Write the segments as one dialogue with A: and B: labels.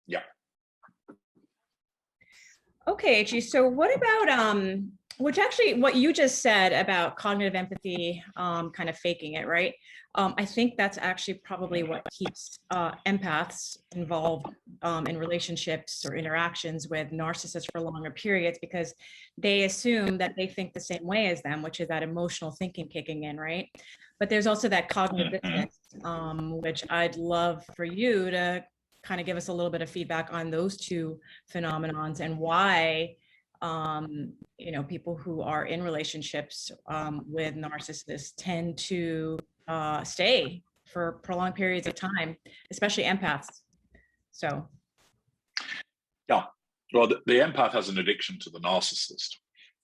A: Yeah.
B: Okay, HG, so what about, which actually what you just said about cognitive empathy, kind of faking it, right? I think that's actually probably what keeps empaths involved in relationships or interactions with narcissists for longer periods, because they assume that they think the same way as them, which is that emotional thinking kicking in, right? But there's also that cognitive dissonance, which I'd love for you to kind of give us a little bit of feedback on those two phenomenons and why people who are in relationships with narcissists tend to stay for prolonged periods of time, especially empaths. So
A: yeah, well, the empath has an addiction to the narcissist,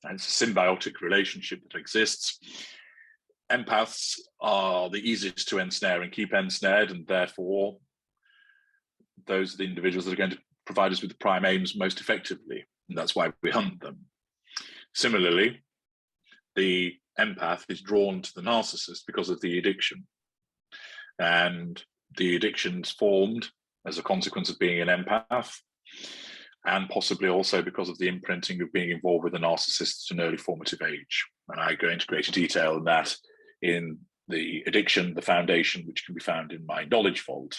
A: and it's a symbiotic relationship that exists. Empaths are the easiest to ensnare and keep ensnared, and therefore those are the individuals that are going to provide us with the prime aims most effectively, and that's why we hunt them. Similarly, the empath is drawn to the narcissist because of the addiction, and the addiction's formed as a consequence of being an empath, and possibly also because of the imprinting of being involved with a narcissist at an early formative age. And I go into greater detail in that in the addiction, the foundation, which can be found in my knowledge vault.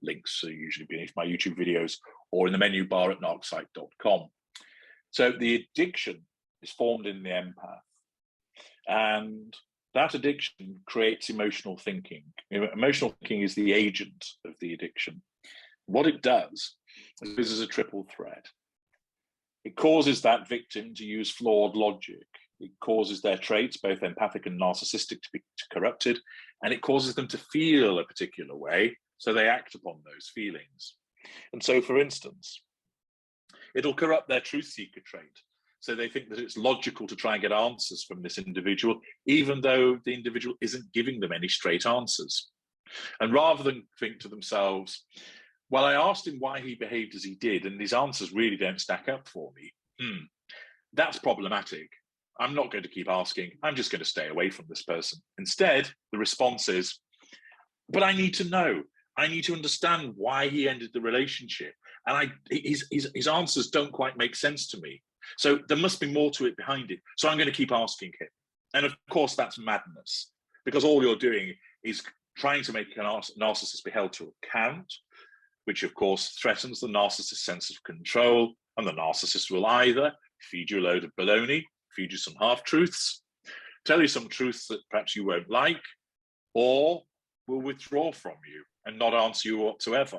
A: Links are usually beneath my YouTube videos or in the menu bar at narcpsych.com. So the addiction is formed in the empath, and that addiction creates emotional thinking. Emotional thinking is the agent of the addiction. What it does is this is a triple threat. It causes that victim to use flawed logic. It causes their traits, both empathic and narcissistic, to be corrupted, and it causes them to feel a particular way, so they act upon those feelings. And so, for instance, it'll corrupt their truth seeker trait. So they think that it's logical to try and get answers from this individual, even though the individual isn't giving them any straight answers. And rather than think to themselves, well, I asked him why he behaved as he did, and his answers really don't stack up for me. That's problematic. I'm not going to keep asking. I'm just going to stay away from this person. Instead, the response is, but I need to know. I need to understand why he ended the relationship. And his answers don't quite make sense to me. So there must be more to it behind it. So I'm going to keep asking him. And of course, that's madness, because all you're doing is trying to make a narcissist be held to account, which of course threatens the narcissist's sense of control. And the narcissist will either feed you a load of baloney, feed you some half-truths, tell you some truths that perhaps you won't like, or will withdraw from you and not answer you whatsoever.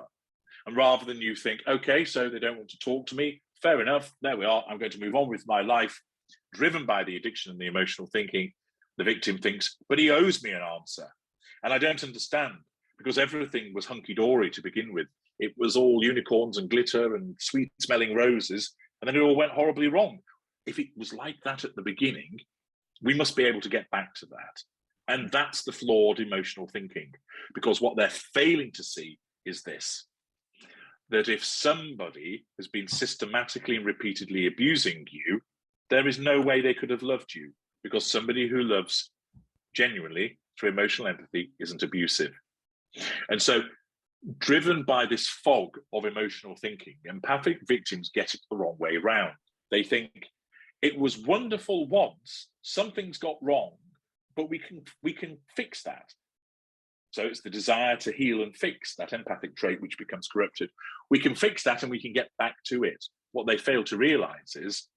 A: And rather than you think, okay, so they don't want to talk to me, fair enough, there we are, I'm going to move on with my life, driven by the addiction and the emotional thinking, the victim thinks, but he owes me an answer. And I don't understand, because everything was hunky-dory to begin with. It was all unicorns and glitter and sweet-smelling roses, and then it all went horribly wrong. If it was like that at the beginning, we must be able to get back to that. And that's the flawed emotional thinking, because what they're failing to see is this, that if somebody has been systematically and repeatedly abusing you, there is no way they could have loved you, because somebody who loves genuinely through emotional empathy isn't abusive. And so, driven by this fog of emotional thinking, empathic victims get it the wrong way round. They think, it was wonderful once, something's got wrong, but we can fix that. So it's the desire to heal and fix that empathic trait which becomes corrupted. We can fix that and we can get back to it. What they fail to realize is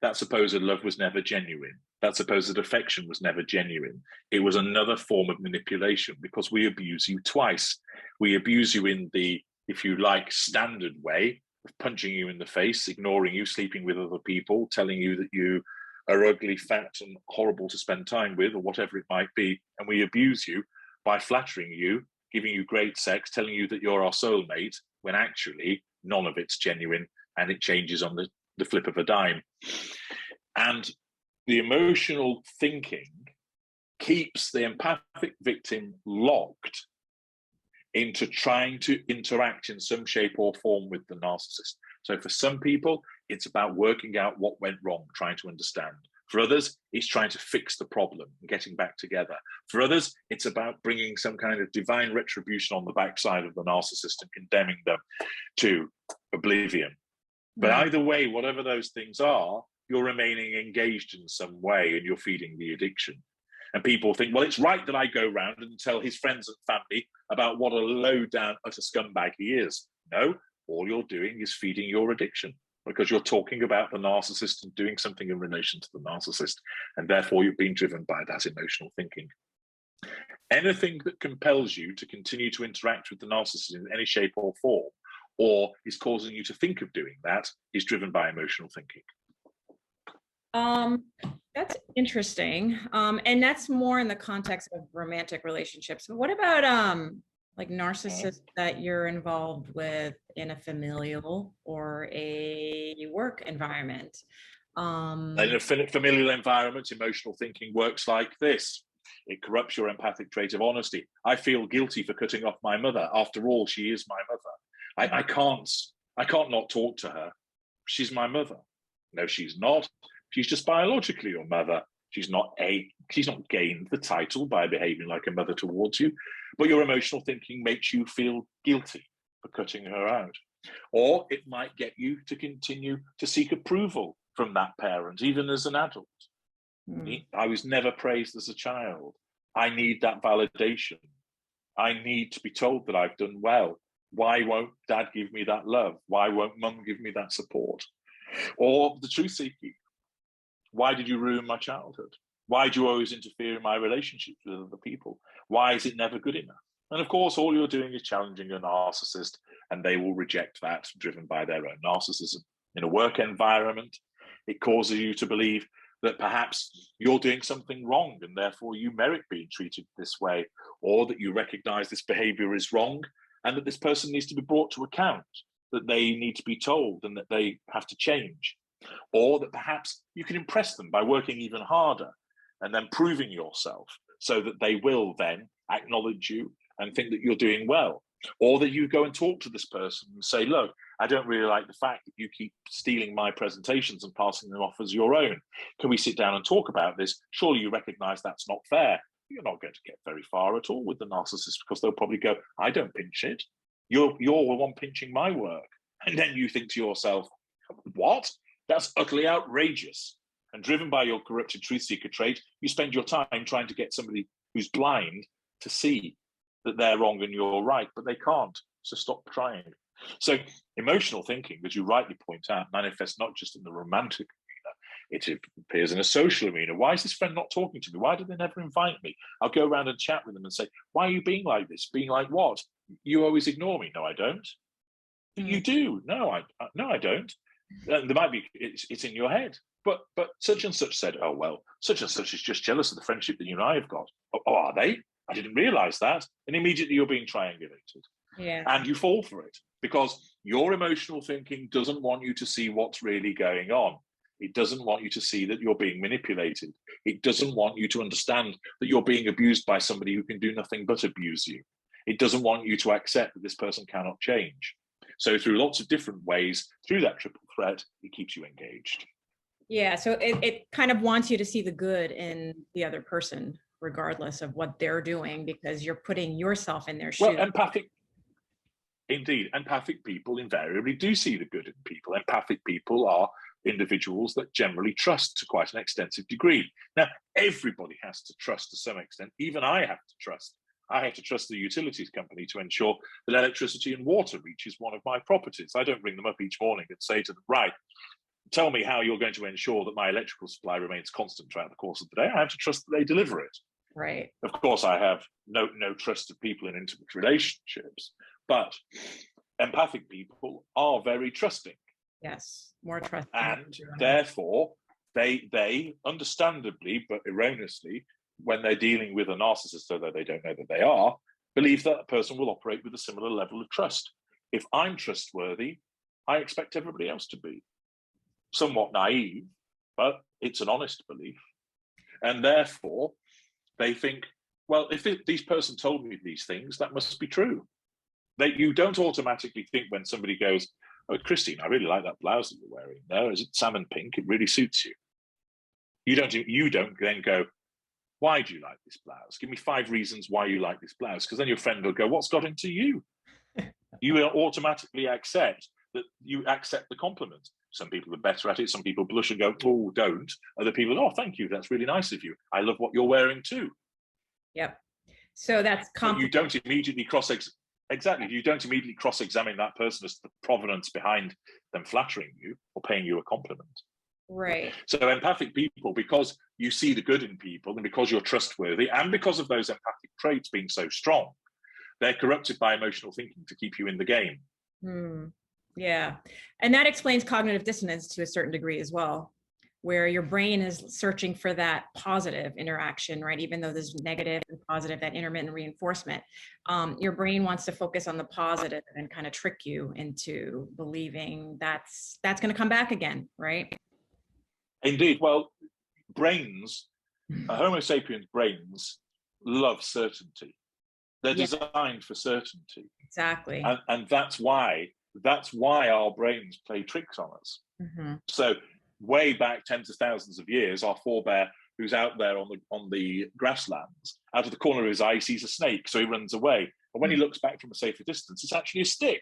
A: that supposed love was never genuine. That supposed affection was never genuine. It was another form of manipulation, because we abuse you twice. We abuse you in the, if you like, standard way of punching you in the face, ignoring you, sleeping with other people, telling you that you are ugly, fat, and horrible to spend time with, or whatever it might be. And we abuse you by flattering you, giving you great sex, telling you that you're our soulmate, when actually none of it's genuine, and it changes on the flip of a dime. And the emotional thinking keeps the empathic victim locked into trying to interact in some shape or form with the narcissist. So for some people, it's about working out what went wrong, trying to understand. For others, it's trying to fix the problem and getting back together. For others, it's about bringing some kind of divine retribution on the backside of the narcissist and condemning them to oblivion. But either way, whatever those things are, you're remaining engaged in some way and you're feeding the addiction. And people think, well, it's right that I go round and tell his friends and family about what a low down utter scumbag he is. No, all you're doing is feeding your addiction, because you're talking about the narcissist and doing something in relation to the narcissist. And therefore you're being driven by that emotional thinking. Anything that compels you to continue to interact with the narcissist in any shape or form, or is causing you to think of doing that, is driven by emotional thinking.
B: That's interesting. And that's more in the context of romantic relationships. But what about like narcissists that you're involved with in a familial or a work environment?
A: In a familial environment, emotional thinking works like this. It corrupts your empathic trait of honesty. I feel guilty for cutting off my mother. After all, she is my mother. I can't not talk to her. She's my mother. No, she's not. She's just biologically your mother. She's not gained the title by behaving like a mother towards you, but your emotional thinking makes you feel guilty for cutting her out. Or it might get you to continue to seek approval from that parent, even as an adult. I was never praised as a child. I need that validation. I need to be told that I've done well. Why won't dad give me that love? Why won't mum give me that support? Or the truth seeking. Why did you ruin my childhood? Why do you always interfere in my relationships with other people? Why is it never good enough? And of course, all you're doing is challenging a narcissist, and they will reject that, driven by their own narcissism. In a work environment, it causes you to believe that perhaps you're doing something wrong and therefore you merit being treated this way, or that you recognize this behavior is wrong and that this person needs to be brought to account, that they need to be told and that they have to change. Or that perhaps you can impress them by working even harder and then proving yourself so that they will then acknowledge you and think that you're doing well. Or that you go and talk to this person and say, look, I don't really like the fact that you keep stealing my presentations and passing them off as your own. Can we sit down and talk about this? Surely you recognize that's not fair. You're not going to get very far at all with the narcissist, because they'll probably go, I don't pinch it. You're the one pinching my work. And then you think to yourself, what? That's utterly outrageous. And driven by your corrupted truth seeker trait, you spend your time trying to get somebody who's blind to see that they're wrong and you're right, but they can't. So stop trying. So emotional thinking, as you rightly point out, manifests not just in the romantic arena, it appears in a social arena. Why is this friend not talking to me? Why do they never invite me? I'll go around and chat with them and say, why are you being like this? Being like what? You always ignore me. No, I don't. You do. No, I don't. There might be, it's in your head, but such and such said, oh, well, such and such is just jealous of the friendship that you and I have got. Oh, are they? I didn't realize that. And immediately you're being triangulated.
B: Yeah.
A: And you fall for it because your emotional thinking doesn't want you to see what's really going on. It doesn't want you to see that you're being manipulated. It doesn't want you to understand that you're being abused by somebody who can do nothing but abuse you. It doesn't want you to accept that this person cannot change. So through lots of different ways, through that triple threat, it keeps you engaged.
B: Yeah, so it kind of wants you to see the good in the other person, regardless of what they're doing, because you're putting yourself in their shoes.
A: Well, empathic people invariably do see the good in people. Empathic people are individuals that generally trust to quite an extensive degree. Now, everybody has to trust to some extent. Even I have to trust. I have to trust the utilities company to ensure that electricity and water reaches one of my properties. I don't ring them up each morning and say to them, right, tell me how you're going to ensure that my electrical supply remains constant throughout the course of the day. I have to trust that they deliver it.
B: Right.
A: Of course, I have no trust of people in intimate relationships, but empathic people are very trusting.
B: Yes, more trust.
A: And therefore, they understandably, but erroneously, when they're dealing with a narcissist, although they don't know that they are, believe that a person will operate with a similar level of trust. If I'm trustworthy, I expect everybody else to be. Somewhat naive, but it's an honest belief. And therefore, they think, well, if this person told me these things, that must be true. You don't automatically think when somebody goes, oh, Christine, I really like that blouse that you're wearing. No, is it salmon pink? It really suits you. You don't then go, why do you like this blouse? Give me 5 reasons why you like this blouse, because then your friend will go, what's got into you? You will automatically accept that you accept the compliment. Some people are better at it. Some people blush and go, oh, don't. Other people, oh, thank you. That's really nice of you. I love what you're wearing too.
B: Yep. So that's
A: you don't immediately you don't immediately cross-examine that person as to the provenance behind them flattering you or paying you a compliment.
B: Right.
A: So empathic people, because you see the good in people and because you're trustworthy and because of those empathic traits being so strong, they're corrupted by emotional thinking to keep you in the game.
B: Yeah. And that explains cognitive dissonance to a certain degree as well, where your brain is searching for that positive interaction, right? Even though there's negative and positive, that intermittent reinforcement, your brain wants to focus on the positive and kind of trick you into believing that's going to come back again, right?
A: Indeed. Well, brains, Homo sapiens brains love certainty. They're designed for certainty.
B: Exactly.
A: And that's why our brains play tricks on us. So way back tens of thousands of years, our forebear, who's out there on the grasslands, out of the corner of his eye, he sees a snake, so he runs away. And when he looks back from a safer distance, it's actually a stick.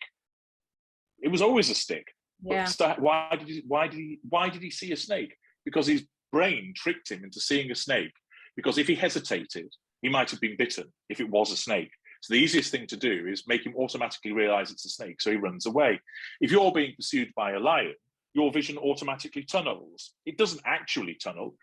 A: It was always a stick.
B: Yeah.
A: But why did he see a snake? Because his brain tricked him into seeing a snake. Because if he hesitated, he might have been bitten if it was a snake. So the easiest thing to do is make him automatically realize it's a snake, so he runs away. If you're being pursued by a lion, your vision automatically tunnels. It doesn't actually tunnel.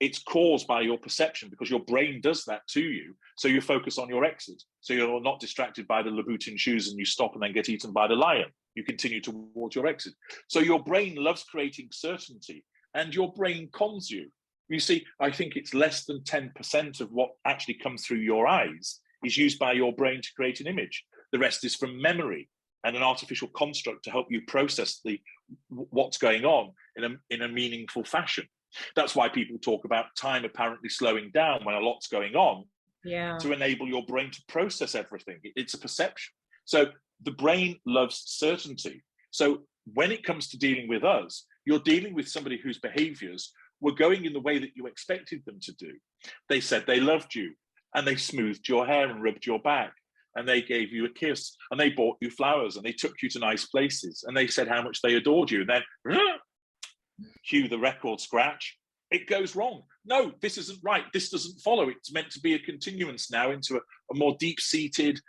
A: It's caused by your perception because your brain does that to you. So you focus on your exit. So you're not distracted by the Louboutin shoes and you stop and then get eaten by the lion. You continue towards your exit. So your brain loves creating certainty and your brain cons you. You see, I think it's less than 10% of what actually comes through your eyes is used by your brain to create an image. The rest is from memory and an artificial construct to help you process what's going on in a meaningful fashion. That's why people talk about time apparently slowing down when a lot's going on, to enable your brain to process everything. It's a perception. So the brain loves certainty. So when it comes to dealing with us, you're dealing with somebody whose behaviors were going in the way that you expected them to do. They said they loved you and they smoothed your hair and rubbed your back and they gave you a kiss and they bought you flowers and they took you to nice places and they said how much they adored you. And then cue the record scratch. It goes wrong. No, this isn't right. This doesn't follow. It's meant to be a continuance now into a more deep-seated,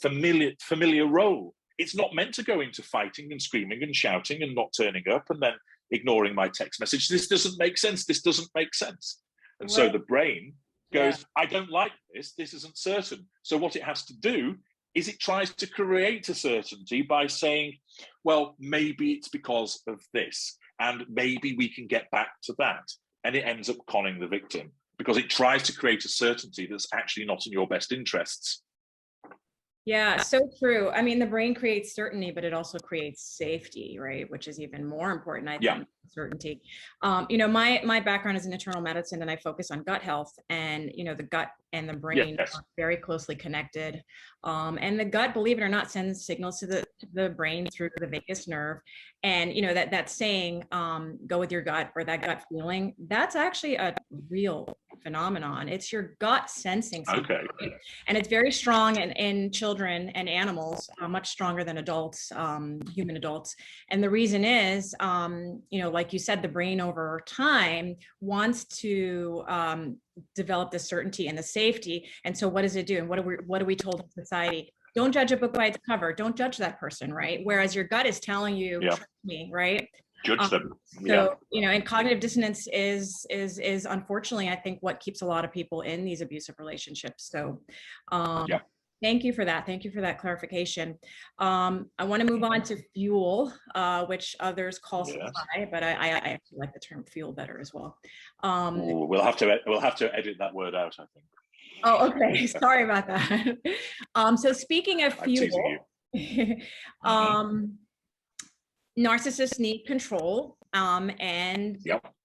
A: familiar role. It's not meant to go into fighting and screaming and shouting and not turning up and then ignoring my text message. This doesn't make sense. This doesn't make sense. And so the brain goes, I don't like this. This isn't certain. So what it has to do is it tries to create a certainty by saying, well, maybe it's because of this. And maybe we can get back to that. And it ends up conning the victim because it tries to create a certainty that's actually not in your best interests.
B: Yeah, so true. I mean, the brain creates certainty, but it also creates safety, right? Which is even more important, I think, certainty. You know, my background is in internal medicine and I focus on gut health, and, you know, the gut and the brain are very closely connected. And the gut, believe it or not, sends signals to the brain through the vagus nerve. And, you know, that saying, go with your gut, or that gut feeling, that's actually a real phenomenon. It's your gut sensing something. Okay. And it's very strong in children and animals, much stronger than adults, human adults. And the reason is, you know, like you said, the brain over time wants to develop the certainty and the safety. And so what does it do? And what are we told in society? Don't judge a book by its cover. Don't judge that person, right? Whereas your gut is telling you, trust me, right?
A: Judge them.
B: So, you know, and cognitive dissonance is unfortunately, I think, what keeps a lot of people in these abusive relationships. So, thank you for that. Thank you for that clarification. I want to move on to fuel, which others call supply, but I actually like the term fuel better as well.
A: We'll have to edit that word out, I think.
B: Oh, okay. Sorry about that. So speaking of fuel, narcissists need control, and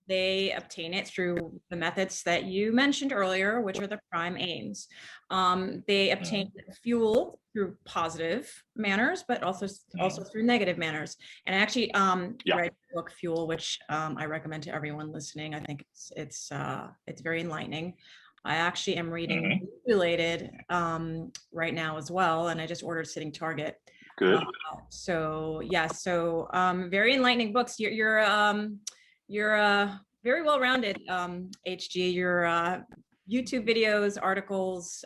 B: they obtain it through the methods that you mentioned earlier, which are the prime aims. They obtain fuel through positive manners, but also through negative manners. And I actually read the book Fuel, which I recommend to everyone listening. I think it's very enlightening. I actually am reading Manipulated right now as well, and I just ordered Sitting Target.
A: Good.
B: So yeah, so very enlightening books. You're very well-rounded, HG. Your YouTube videos, articles,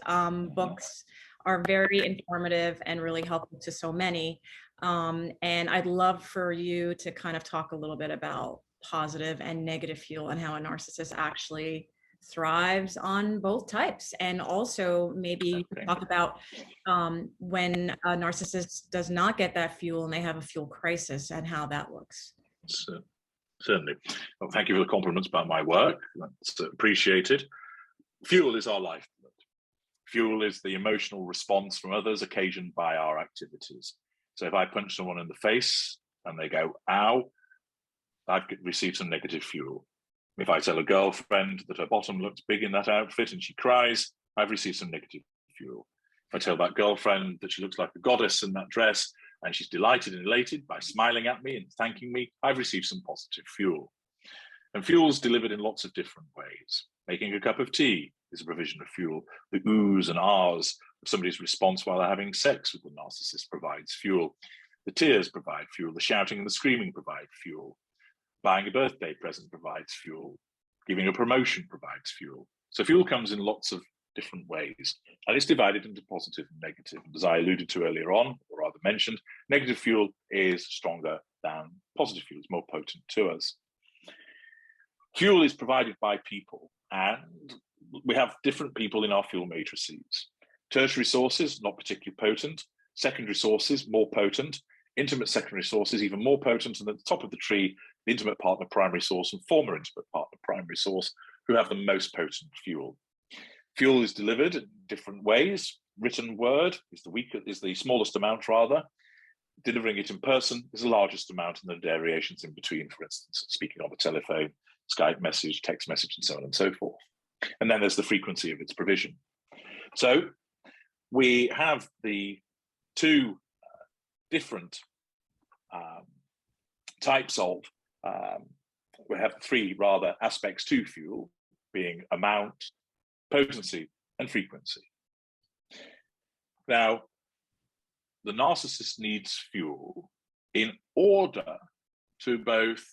B: books are very informative and really helpful to so many. And I'd love for you to kind of talk a little bit about positive and negative fuel and how a narcissist actually thrives on both types. And also maybe talk about when a narcissist does not get that fuel and they have a fuel crisis and how that looks.
A: Certainly. Well, thank you for the compliments about my work. That's appreciated. Fuel is our lifeblood. Fuel is the emotional response from others occasioned by our activities. So if I punch someone in the face and they go, ow, I've received some negative fuel. If I tell a girlfriend that her bottom looks big in that outfit and she cries, I've received some negative fuel. If I tell that girlfriend that she looks like a goddess in that dress and she's delighted and elated by smiling at me and thanking me, I've received some positive fuel. And fuel is delivered in lots of different ways. Making a cup of tea is a provision of fuel. The oohs and ahs of somebody's response while they're having sex with the narcissist provides fuel. The tears provide fuel. The shouting and the screaming provide fuel. Buying a birthday present provides fuel. Giving a promotion provides fuel. So fuel comes in lots of different ways, and it's divided into positive and negative. And as I alluded to earlier on, or rather mentioned, negative fuel is stronger than positive fuel. It's more potent to us. Fuel is provided by people, and we have different people in our fuel matrices. Tertiary sources, not particularly potent. Secondary sources, more potent. Intimate secondary sources, even more potent. And at the top of the tree, the intimate partner primary source and former intimate partner primary source, who have the most potent fuel. Fuel is delivered in different ways. Written word is the smallest amount, rather. Delivering it in person is the largest amount, and the variations in between, for instance, speaking on the telephone, Skype message, text message, and so on and so forth. And then there's the frequency of its provision. So we have the two different types of, we have three rather aspects to fuel, being amount, potency, and frequency. Now, the narcissist needs fuel in order to both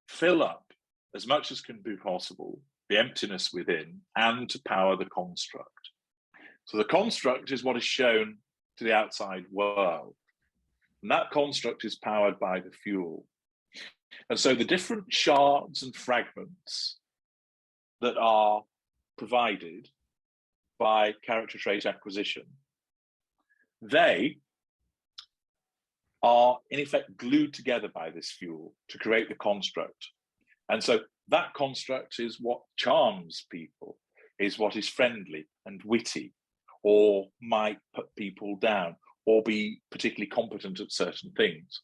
A: fill up as much as can be possible the emptiness within and to power the construct. So the construct is what is shown to the outside world. And that construct is powered by the fuel. And so the different shards and fragments that are provided by character trait acquisition, they are in effect glued together by this fuel to create the construct. And so that construct is what charms people, is what is friendly and witty, or might put people down, or be particularly competent at certain things.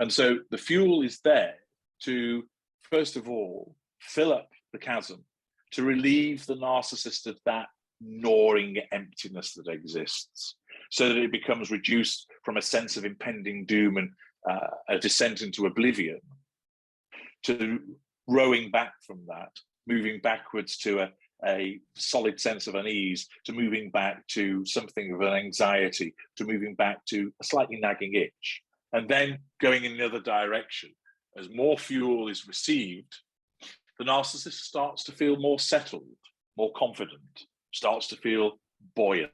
A: And so the fuel is there to, first of all, fill up the chasm, to relieve the narcissist of that gnawing emptiness that exists, so that it becomes reduced from a sense of impending doom and a descent into oblivion to rowing back from that, moving backwards to a solid sense of unease, to moving back to something of an anxiety, to moving back to a slightly nagging itch, and then going in the other direction. As more fuel is received, the narcissist starts to feel more settled, more confident, starts to feel buoyant,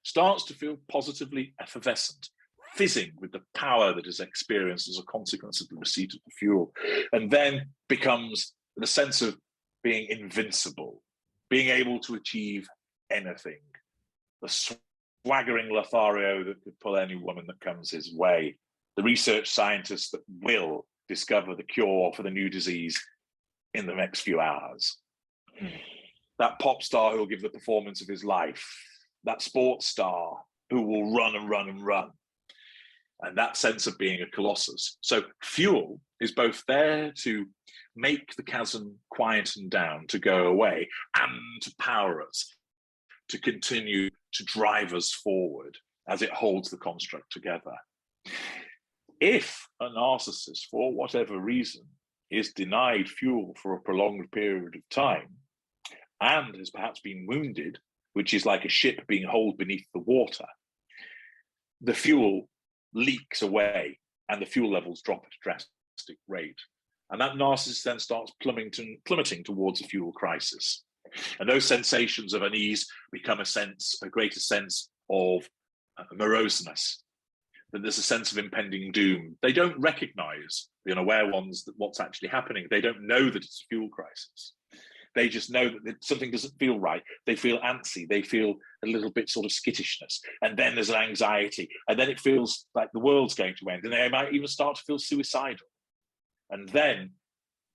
A: starts to feel positively effervescent, fizzing with the power that is experienced as a consequence of the receipt of the fuel, and then becomes the sense of being invincible, being able to achieve anything, the swaggering Lothario that could pull any woman that comes his way, the research scientist that will discover the cure for the new disease in the next few hours, that pop star who will give the performance of his life, that sports star who will run and run and run. and that sense of being a colossus. So fuel is both there to make the chasm quieten down, to go away, and to power us, to continue to drive us forward as it holds the construct together. If a narcissist, for whatever reason, is denied fuel for a prolonged period of time and has perhaps been wounded, which is like a ship being hauled beneath the water, the fuel leaks away and the fuel levels drop at a drastic rate. And that narcissist then starts plummeting towards a fuel crisis. And those sensations of unease become a greater sense of moroseness, that there's a sense of impending doom. They don't recognize, the unaware ones, that what's actually happening. They don't know that it's a fuel crisis. They just know that something doesn't feel right. They feel antsy. They feel a little bit sort of skittishness. And then there's an anxiety. And then it feels like the world's going to end. And they might even start to feel suicidal. And then,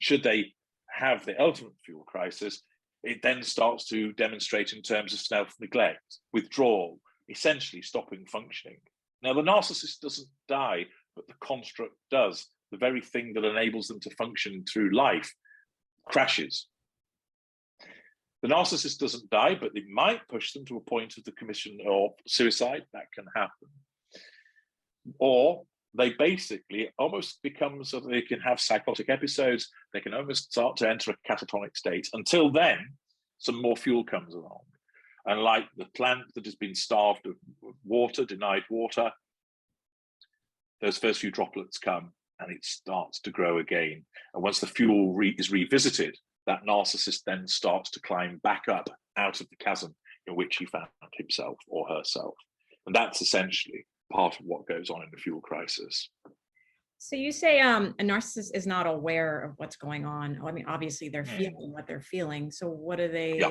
A: should they have the ultimate fuel crisis, it then starts to demonstrate in terms of self-neglect, withdrawal, essentially stopping functioning. Now, the narcissist doesn't die, but the construct does. The very thing that enables them to function through life crashes. The narcissist doesn't die, but it might push them to a point of the commission of suicide. That can happen. Or they basically almost become so that they can have psychotic episodes. They can almost start to enter a catatonic state. Until then, some more fuel comes along. And like the plant that has been starved of water, denied water, those first few droplets come and it starts to grow again. And once the fuel is revisited, that narcissist then starts to climb back up out of the chasm in which he found himself or herself. And that's essentially part of what goes on in the fuel crisis.
B: So you say a narcissist is not aware of what's going on. I mean, obviously they're feeling what they're feeling. So what do they,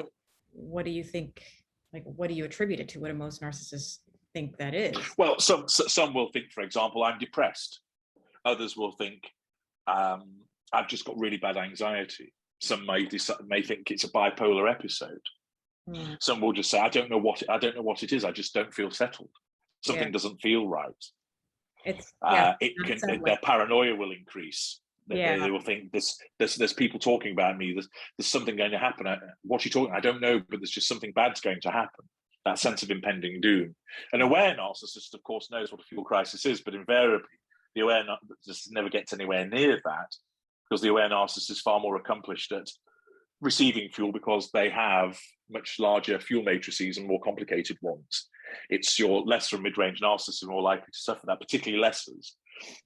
B: what do you think, like, what do you attribute it to? What do most narcissists think that is?
A: Well, some will think, for example, I'm depressed. Others will think, I've just got really bad anxiety. Some may think it's a bipolar episode. Some will just say, I don't know what it is. I just don't feel settled. Something doesn't feel right. Their paranoia will increase. They will think there's people talking about me. There's something going to happen. What are you talking? I don't know, but there's just something bad's going to happen. That sense of impending doom. An aware narcissist, of course, knows what a fuel crisis is, but invariably the aware narcissist never gets anywhere near that, because the aware narcissist is far more accomplished at receiving fuel because they have much larger fuel matrices and more complicated ones. It's your lesser and mid-range narcissists are more likely to suffer that, particularly lessers,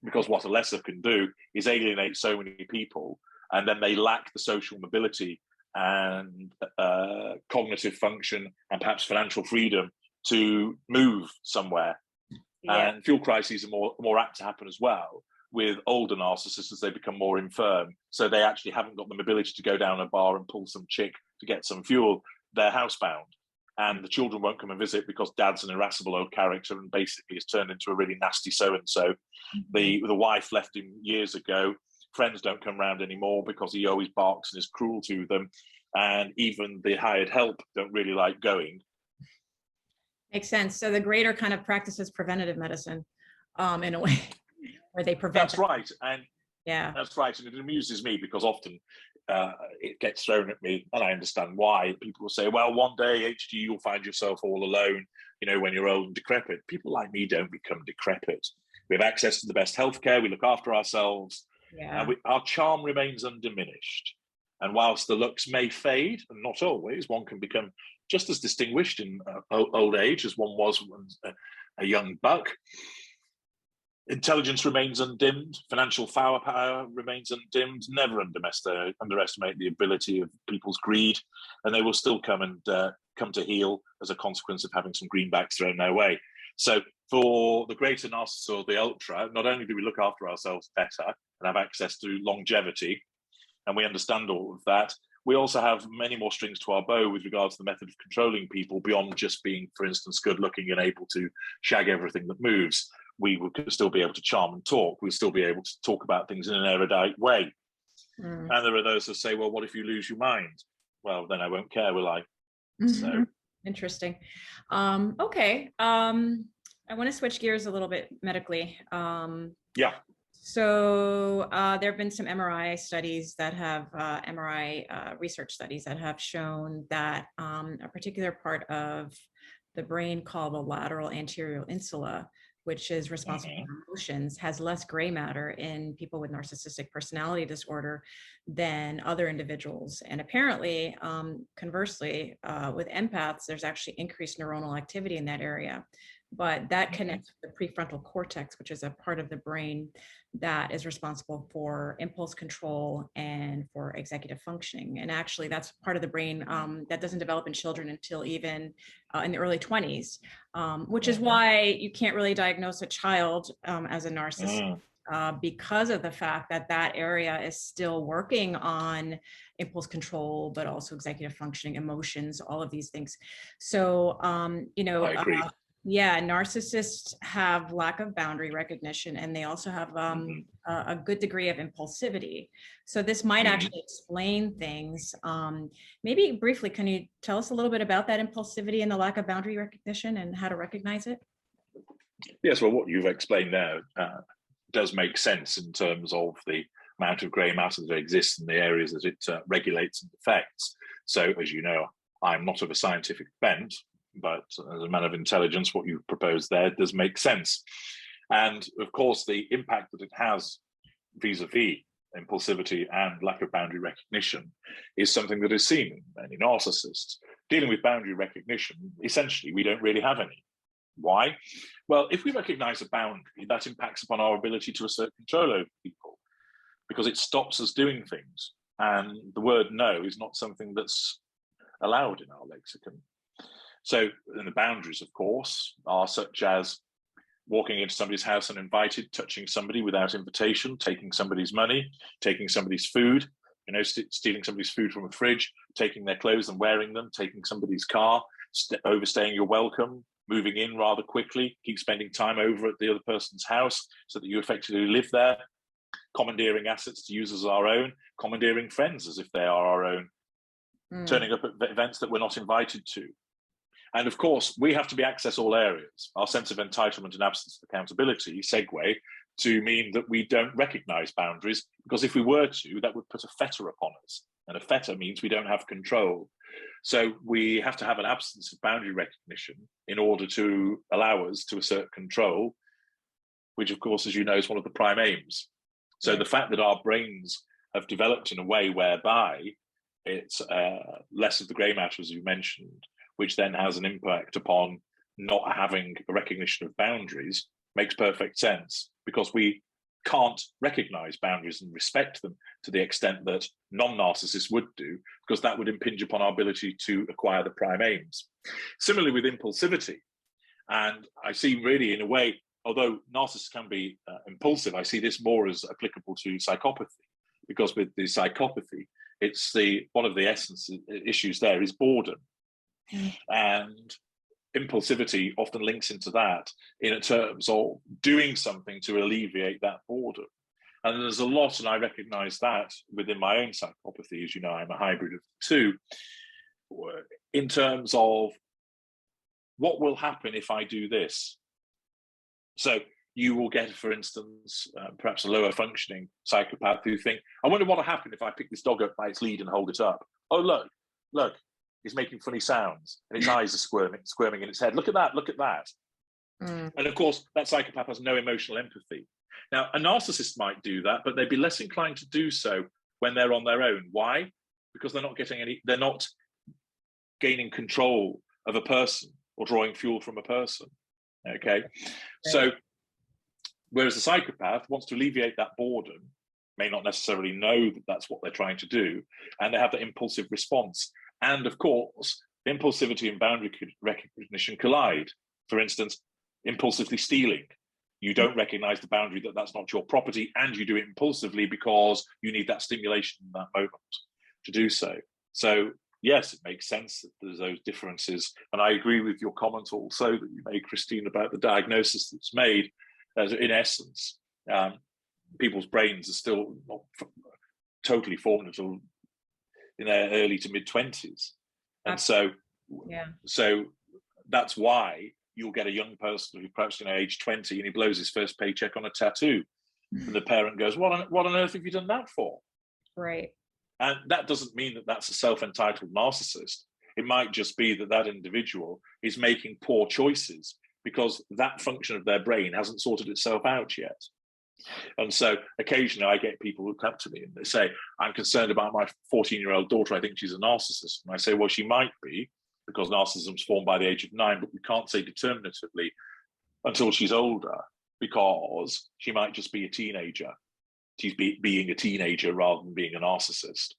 A: because what a lesser can do is alienate so many people, and then they lack the social mobility and cognitive function and perhaps financial freedom to move somewhere. And fuel crises are more apt to happen as well with older narcissists as they become more infirm. So they actually haven't got the mobility to go down a bar and pull some chick to get some fuel. They're housebound. And the children won't come and visit because dad's an irascible old character and basically has turned into a really nasty so-and-so. The wife left him years ago. Friends don't come round anymore because he always barks and is cruel to them. And even the hired help don't really like going.
B: Makes sense. So the greater kind of practices preventative medicine in a way where they prevent.
A: That's right. And that's right. And it amuses me because often it gets thrown at me, and I understand why. People will say, well, one day, HG, you'll find yourself all alone, when you're old and decrepit. People like me don't become decrepit. We have access to the best healthcare. We look after ourselves. And our charm remains undiminished. And whilst the looks may fade, and not always, one can become just as distinguished in old age as one was when a young buck. Intelligence remains undimmed. Financial firepower remains undimmed. Never underestimate the ability of people's greed, and they will still come to heel as a consequence of having some greenbacks thrown their way. So for the greater narcissist or the ultra, not only do we look after ourselves better and have access to longevity, and we understand all of that, we also have many more strings to our bow with regards to the method of controlling people beyond just being, for instance, good looking and able to shag everything that moves. We would still be able to charm and talk. We'll still be able to talk about things in an erudite way. And there are those that say, well, what if you lose your mind? Well, then I won't care, will I? So
B: interesting. Okay. I want to switch gears a little bit medically.
A: Yeah.
B: So there have been some MRI studies that have MRI research studies that have shown that a particular part of the brain called the lateral anterior insula, which is responsible for emotions, has less gray matter in people with narcissistic personality disorder than other individuals. And apparently, conversely, with empaths, there's actually increased neuronal activity in that area. But that connects with the prefrontal cortex, which is a part of the brain that is responsible for impulse control and for executive functioning. And actually, that's part of the brain that doesn't develop in children until even in the early 20s, which is why you can't really diagnose a child as a narcissist. Because of the fact that that area is still working on impulse control, but also executive functioning, emotions, all of these things. So, you know,
A: I agree.
B: Yeah, narcissists have lack of boundary recognition, and they also have a good degree of impulsivity. So this might actually explain things. Maybe briefly, can you tell us a little bit about that impulsivity and the lack of boundary recognition and how to recognize it?
A: Yes, well, what you've explained there does make sense in terms of the amount of grey matter that exists in the areas that it regulates and affects. So, as you know, I'm not of a scientific bent, but as a man of intelligence, what you've proposed there does make sense. And of course, the impact that it has vis-a-vis impulsivity and lack of boundary recognition is something that is seen in many narcissists. Dealing with boundary recognition, essentially, we don't really have any. Why? Well, if we recognize a boundary, that impacts upon our ability to assert control over people because it stops us doing things. And the word no is not something that's allowed in our lexicon. So, and the boundaries, of course, are such as walking into somebody's house uninvited, touching somebody without invitation, taking somebody's money, taking somebody's food, you know, stealing somebody's food from a fridge, taking their clothes and wearing them, taking somebody's car, overstaying your welcome, moving in rather quickly, keep spending time over at the other person's house so that you effectively live there, commandeering assets to use as our own, commandeering friends as if they are our own, turning up at events that we're not invited to. And of course, we have to be access all areas. Our sense of entitlement and absence of accountability segue to mean that we don't recognize boundaries, because if we were to, that would put a fetter upon us. And a fetter means we don't have control. So we have to have an absence of boundary recognition in order to allow us to assert control, which of course, as you know, is one of the prime aims. So the fact that our brains have developed in a way whereby it's less of the grey matter, as you mentioned, which then has an impact upon not having a recognition of boundaries, makes perfect sense, because we can't recognize boundaries and respect them to the extent that non-narcissists would do, because that would impinge upon our ability to acquire the prime aims. Similarly with impulsivity, and I see really in a way, although narcissists can be impulsive, I see this more as applicable to psychopathy, because with the psychopathy, it's one of the issues there is boredom. And impulsivity often links into that in terms of doing something to alleviate that boredom. And there's a lot, and I recognize that within my own psychopathy. As you know, I'm a hybrid of the two, in terms of what will happen if I do this. So you will get, for instance, perhaps a lower functioning psychopath who think, I wonder what will happen if I pick this dog up by its lead and hold it up. Oh, look. It's making funny sounds and its eyes are squirming in its head. Look at that. And of course, that psychopath has no emotional empathy. Now, a narcissist might do that, but they'd be less inclined to do so when they're on their own. Why? Because they're not gaining control of a person or drawing fuel from a person. Okay. So, whereas the psychopath wants to alleviate that boredom, may not necessarily know that that's what they're trying to do, and they have that impulsive response. And of course, impulsivity and boundary recognition collide. For instance, impulsively stealing. You don't recognize the boundary that that's not your property, and you do it impulsively because you need that stimulation in that moment to do so. So yes, it makes sense that there's those differences. And I agree with your comment also that you made, Christine, about the diagnosis that's made. As in essence, people's brains are still not totally formed until in their early to mid 20s. And so that's why you'll get a young person who perhaps, age 20, and he blows his first paycheck on a tattoo. And the parent goes, what on earth have you done that for?
B: Right.
A: And that doesn't mean that that's a self-entitled narcissist. It might just be that that individual is making poor choices because that function of their brain hasn't sorted itself out yet. And so occasionally I get people who come to me and they say, I'm concerned about my 14-year-old daughter. I think she's a narcissist. And I say, well, she might be, because narcissism is formed by the age of 9, but we can't say determinatively until she's older, because she might just be a teenager. She's being a teenager rather than being a narcissist.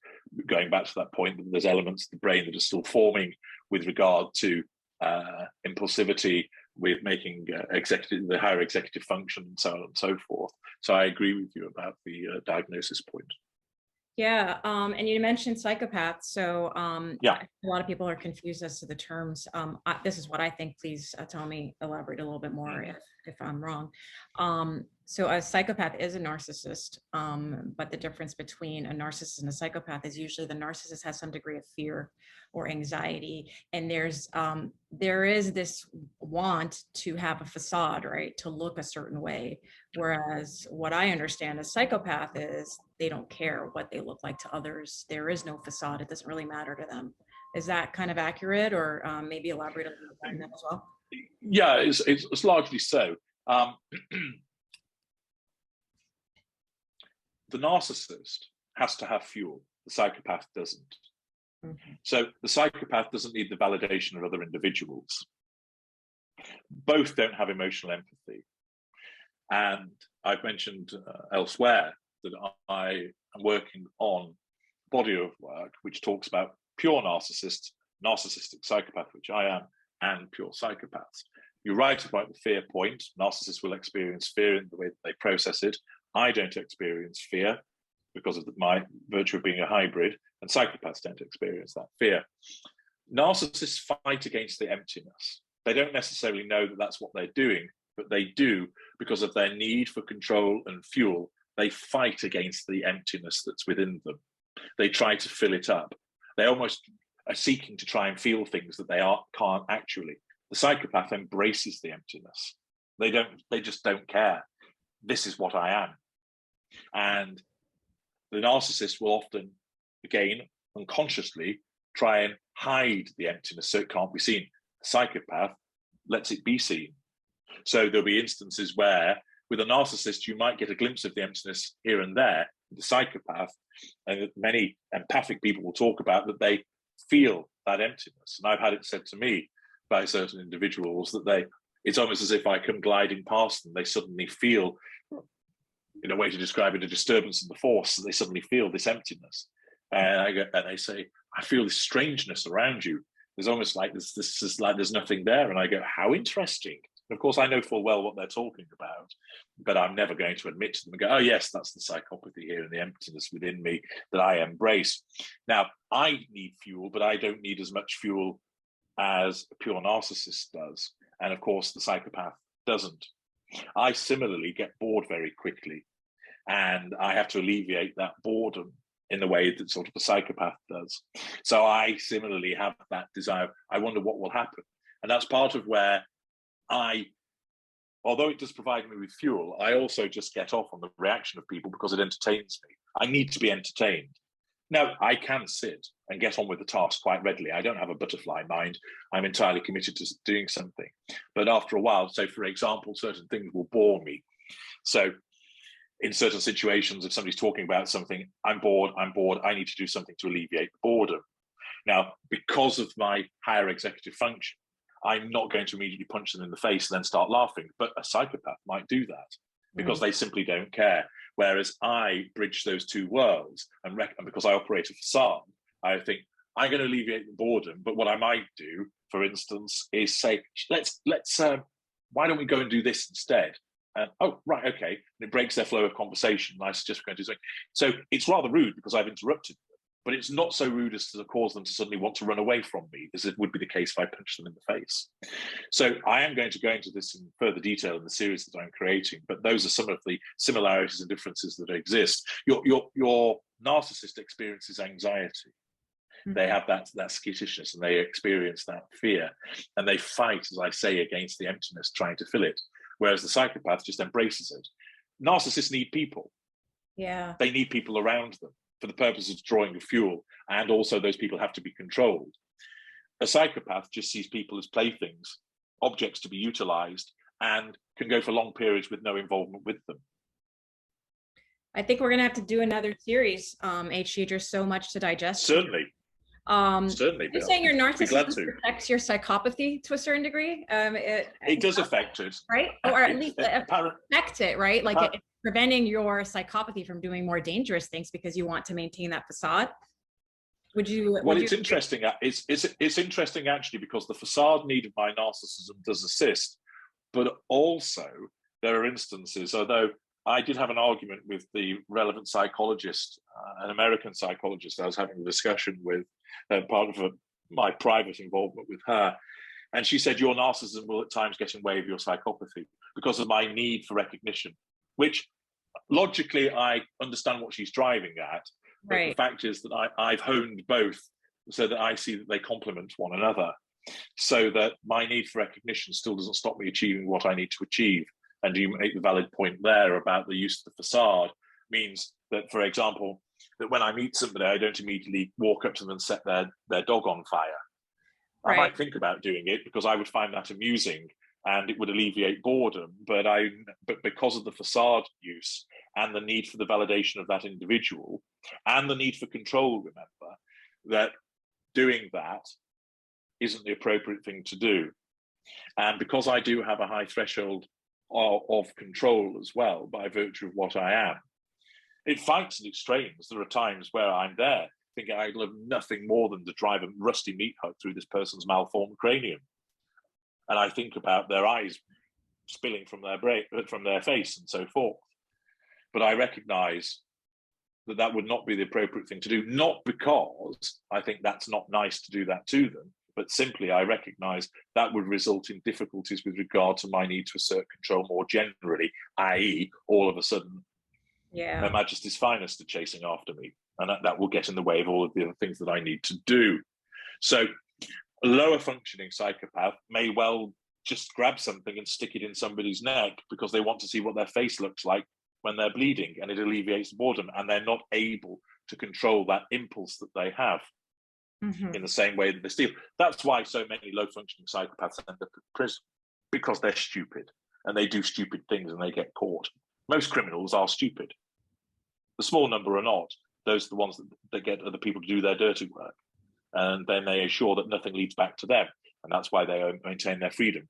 A: Going back to that point, that there's elements of the brain that are still forming with regard to impulsivity, with making the higher executive function, and so on and so forth. So I agree with you about the diagnosis point.
B: Yeah, and you mentioned psychopaths. So
A: yeah,
B: a lot of people are confused as to the terms. This is what I think. Please tell me, elaborate a little bit more if I'm wrong. So a psychopath is a narcissist, but the difference between a narcissist and a psychopath is usually the narcissist has some degree of fear or anxiety, and there is this want to have a facade, right, to look a certain way. Whereas what I understand as psychopath is they don't care what they look like to others. There is no facade. It doesn't really matter to them. Is that kind of accurate, or maybe elaborate a little bit on that as well?
A: Yeah, it's largely so. The narcissist has to have fuel. The psychopath doesn't. Mm-hmm. So the psychopath doesn't need the validation of other individuals. Both don't have emotional empathy. And I've mentioned elsewhere that I am working on a body of work which talks about pure narcissists, narcissistic psychopath, which I am, and pure psychopaths. You're right about the fear point. Narcissists will experience fear in the way that they process it. I don't experience fear because of my virtue of being a hybrid, and psychopaths don't experience that fear. Narcissists fight against the emptiness. They don't necessarily know that that's what they're doing, but they do because of their need for control and fuel. They fight against the emptiness that's within them. They try to fill it up. They almost are seeking to try and feel things that they can't actually. The psychopath embraces the emptiness. They just don't care. This is what I am. And the narcissist will often, again, unconsciously, try and hide the emptiness so it can't be seen. The psychopath lets it be seen. So there'll be instances where, with a narcissist, you might get a glimpse of the emptiness here and there. With the psychopath, and many empathic people will talk about that they feel that emptiness. And I've had it said to me by certain individuals that it's almost as if I come gliding past them, they suddenly feel, in a way to describe it, a disturbance in the force. They suddenly feel this emptiness, and they say, "I feel this strangeness around you. There's almost like this is like there's nothing there." And I go, "How interesting." And of course, I know full well what they're talking about, but I'm never going to admit to them and go, "Oh yes, that's the psychopathy here and the emptiness within me that I embrace." Now, I need fuel, but I don't need as much fuel as a pure narcissist does, and of course, the psychopath doesn't. I similarly get bored very quickly, and I have to alleviate that boredom in the way that sort of a psychopath does. So I similarly have that desire. I wonder what will happen. And that's part of where although it does provide me with fuel, I also just get off on the reaction of people because it entertains me. I need to be entertained. Now, I can sit and get on with the task quite readily. I don't have a butterfly mind. I'm entirely committed to doing something. But after a while, so for example, certain things will bore me. So in certain situations, if somebody's talking about something, I'm bored, I need to do something to alleviate the boredom. Now, because of my higher executive function, I'm not going to immediately punch them in the face and then start laughing, but a psychopath might do that because they simply don't care. Whereas I bridge those two worlds, and because I operate a facade, I think I'm going to alleviate the boredom. But what I might do, for instance, is say, let's why don't we go and do this instead? Oh, right, okay. And it breaks their flow of conversation. And I suggest we're going to do something. So it's rather rude because I've interrupted them, but it's not so rude as to cause them to suddenly want to run away from me, as it would be the case if I punched them in the face. So I am going to go into this in further detail in the series that I'm creating, but those are some of the similarities and differences that exist. Your narcissist experiences anxiety. They have that skittishness, and they experience that fear, and they fight, as I say, against the emptiness, trying to fill it. Whereas the psychopath just embraces it. Narcissists need people.
B: Yeah.
A: They need people around them for the purpose of drawing fuel, and also those people have to be controlled. A psychopath just sees people as playthings, objects to be utilized, and can go for long periods with no involvement with them.
B: I think we're going to have to do another series, HG. There's so much to digest.
A: Certainly. Certainly.
B: You're saying your narcissism affects your psychopathy to a certain degree?
A: It does affect it.
B: Right? Or at least affect it, right? Like it's preventing your psychopathy from doing more dangerous things because you want to maintain that facade. It's interesting. It's interesting actually, because the facade need of my narcissism does assist, but also there are instances, although I did have an argument with the relevant psychologist, an American psychologist I was having a discussion with, part of my private involvement with her. And she said, your narcissism will at times get in the way of your psychopathy because of my need for recognition, which logically I understand what she's driving at. But the fact is that I've honed both so that I see that they complement one another, so that my need for recognition still doesn't stop me achieving what I need to achieve. And you make the valid point there about the use of the facade means that, for example, that when I meet somebody, I don't immediately walk up to them and set their dog on fire. I might think about doing it because I would find that amusing and it would alleviate boredom. But because of the facade use and the need for the validation of that individual and the need for control, remember, that doing that isn't the appropriate thing to do. And because I do have a high threshold of control as well, by virtue of what I am, it fights at extremes. There are times where I'm there thinking I love nothing more than to drive a rusty meat hook through this person's malformed cranium. And I think about their eyes spilling from their face and so forth. But I recognize that that would not be the appropriate thing to do, not because I think that's not nice to do that to them, but simply I recognize that would result in difficulties with regard to my need to assert control more generally, i.e. all of a sudden, Her Majesty's finest are chasing after me. And that will get in the way of all of the other things that I need to do. So a lower functioning psychopath may well just grab something and stick it in somebody's neck because they want to see what their face looks like when they're bleeding, and it alleviates boredom, and they're not able to control that impulse that they have in the same way that they steal. That's why so many low functioning psychopaths end up in prison, because they're stupid and they do stupid things and they get caught. Most criminals are stupid. The small number are not. Those are the ones that get other people to do their dirty work, and then they assure that nothing leads back to them, and that's why they maintain their freedom.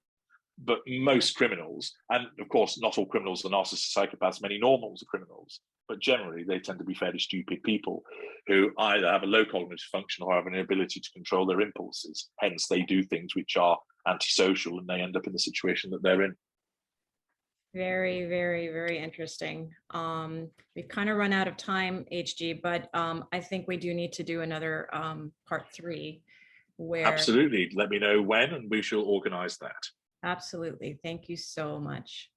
B: But most criminals, and of course not all criminals are narcissist psychopaths, many normals are criminals, but generally they tend to be fairly stupid people who either have a low cognitive function or have an inability to control their impulses. Hence they do things which are antisocial, and they end up in the situation that they're in. Very, very, very interesting. We've kind of run out of time, HG, but I think we do need to do another part 3 where...
A: Absolutely. Let me know when and we shall organize that.
B: Absolutely. Thank you so much.